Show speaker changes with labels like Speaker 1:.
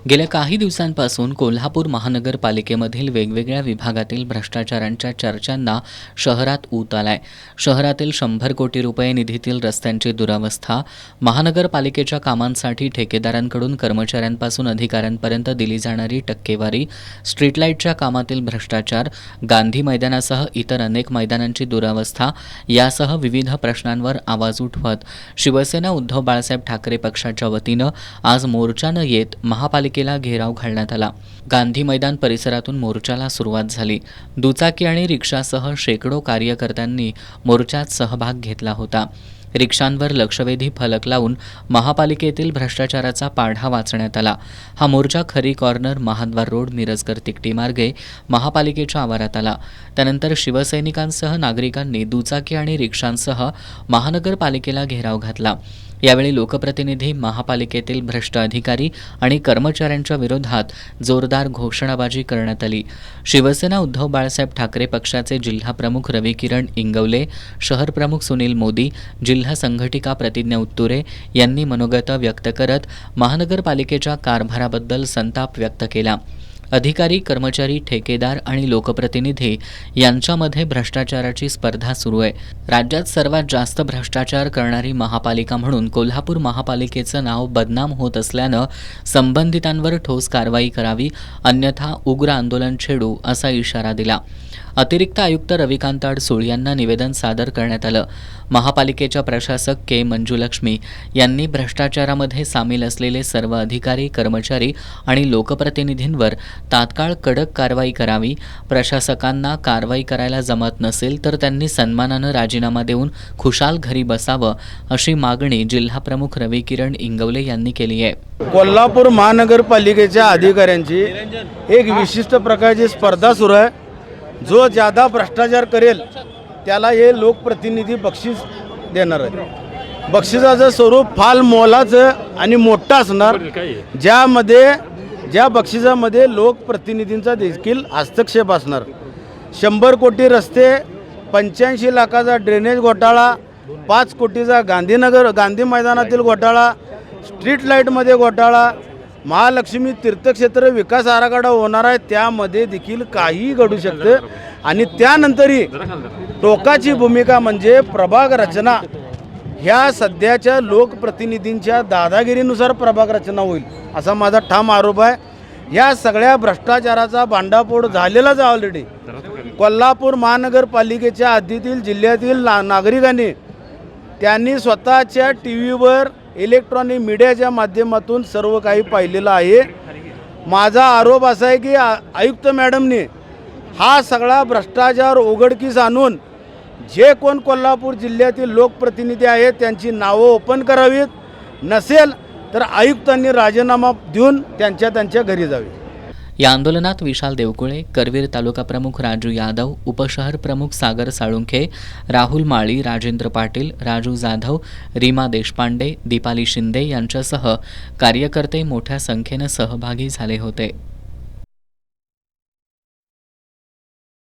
Speaker 1: गेल्या काही दिवसांपासून कोल्हापूर महानगरपालिकेमधील वेगवेगळ्या विभागातील भ्रष्टाचारांच्या चर्चांना शहरात ऊत आलाय. शहरातील 100 कोटी रुपये निधीतील रस्त्यांची दुरावस्था, महानगरपालिकेच्या कामांसाठी ठेकेदारांकडून कर्मचाऱ्यांपासून अधिकाऱ्यांपर्यंत दिली जाणारी टक्केवारी, स्ट्रीट लाईटच्या कामातील भ्रष्टाचार, गांधी मैदानासह इतर अनेक मैदानांची दुरावस्था यासह विविध प्रश्नांवर आवाज उठवत शिवसेना उद्धव बाळासाहेब ठाकरे पक्षाच्या वतीनं आज मोर्चानं येत महापालिकेला घेराव घालण्यात आला. गांधी मैदान परिसरातून मोर्चाला सुरुवात झाली. दुचाकी आणि रिक्षासह शेकडो कार्यकर्त्यांनी मोर्चात सहभाग घेतला होता. रिक्षांवर लक्षवेधी फलक लावून महापालिकेतील भ्रष्टाचाराचा पाढा वाचण्यात आला. हा मोर्चा खरी कॉर्नर, महाद्वार रोड, मिरजकर तिकटी मार्गे महापालिकेच्या आवारात आला. त्यानंतर शिवसैनिकांसह नागरिकांनी दुचाकी आणि रिक्षांसह महानगरपालिकेला घेराव घातला. यावेळी लोकप्रतिनिधी, महापालिकेतील भ्रष्ट अधिकारी आणि कर्मचाऱ्यांच्या विरोधात जोरदार घोषणाबाजी करण्यात आली. शिवसेना उद्धव बाळासाहेब ठाकरे पक्षाचे जिल्हा प्रमुख रविकिरण इंगवले, शहर प्रमुख सुनील मोदी, जिल्हा संघटिका प्रतिज्ञा उत्तुरे यांनी मनोगत व्यक्त करत महानगरपालिकेच्या कारभाराबद्दल संताप व्यक्त केला. अधिकारी, कर्मचारी, ठेकेदार आणि लोकप्रतिनिधी यांच्यामध्ये भ्रष्टाचाराची स्पर्धा सुरू आहे. राज्यात सर्वात जास्त भ्रष्टाचार करणारी महापालिका म्हणून कोल्हापूर महापालिकेचं नाव बदनाम होत असल्यानं संबंधितांवर ठोस कारवाई करावी, अन्यथा उग्र आंदोलन छेडू असा इशारा दिला. अतिरिक्त आयुक्त रविकांत अडसूळ यांना निवेदन सादर करण्यात आलं. महापालिकेच्या प्रशासक के मंजुलक्ष्मी यांनी भ्रष्टाचारामध्ये सामील असलेले सर्व अधिकारी, कर्मचारी आणि लोकप्रतिनिधींवर तात्काळ कडक कारवाई करावी. प्रशासकांना कारवाई करायला जमत नसेल तर त्यांनी सन्मानानं राजीनामा देऊन खुशाल घरी बसावं, अशी मागणी जिल्हा प्रमुख रविकिरण इंगवले यांनी केली आहे.
Speaker 2: कोल्हापूर महानगरपालिकेच्या अधिकाऱ्यांची एक विशिष्ट प्रकारची स्पर्धा सुरू आहे. जो ज्यादा भ्रष्टाचार करेल त्याला हे लोकप्रतिनिधी बक्षीस देणार आहे. बक्षिसाचं स्वरूप फार मोलाचं आणि मोठं असणार, ज्या बक्षिसामध्ये लोकप्रतिनिधींचा देखील हस्तक्षेप असणार. 100 कोटी रस्ते, 85 लाखाचा ड्रेनेज घोटाळा, 5 कोटीचा गांधी मैदानातील घोटाळा, स्ट्रीट लाईटमध्ये घोटाळा, महालक्ष्मी तीर्थक्षेत्र विकास आराखडा होणार आहे, त्यामध्ये देखील काही घडू शकतं. आणि त्यानंतरही टोकाची भूमिका म्हणजे प्रभाग रचना. ह्या सध्याच्या लोकप्रतिनिधींच्या दादागिरीनुसार प्रभाग रचना होईल असा माझा ठाम आरोप आहे. या सगळ्या भ्रष्टाचाराचा भांडाफोड झालेलाच आहे ऑलरेडी. कोल्हापूर महानगरपालिकेच्या हद्दीतील जिल्ह्यातील नागरिकांनी त्यांनी स्वतःच्या टीव्हीवर, इलेक्ट्रॉनिक मीडियाच्या माध्यमातून सर्व काही पाहिलेलं आहे. माझा आरोप असा आहे की आयुक्त मॅडमने हा सगळा भ्रष्टाचार उघडकीस आणून जे कोण कोल्हापूर जिल्ह्यातील लोकप्रतिनिधी आहेत त्यांची नावं ओपन करावीत, नसेल तर आयुक्तांनी राजीनामा देऊन त्यांच्या घरी जावे.
Speaker 1: या आंदोलनात विशाल देवकुळे, करवीर तालुका प्रमुख राजू यादव, उपशहर प्रमुख सागर साळुंखे, राहुल माळी, राजेंद्र पाटील, राजू जाधव, रीमा देशपांडे, दीपाली शिंदे यांच्यासह कार्यकर्ते मोठ्या संख्येनं सहभागी झाले होते.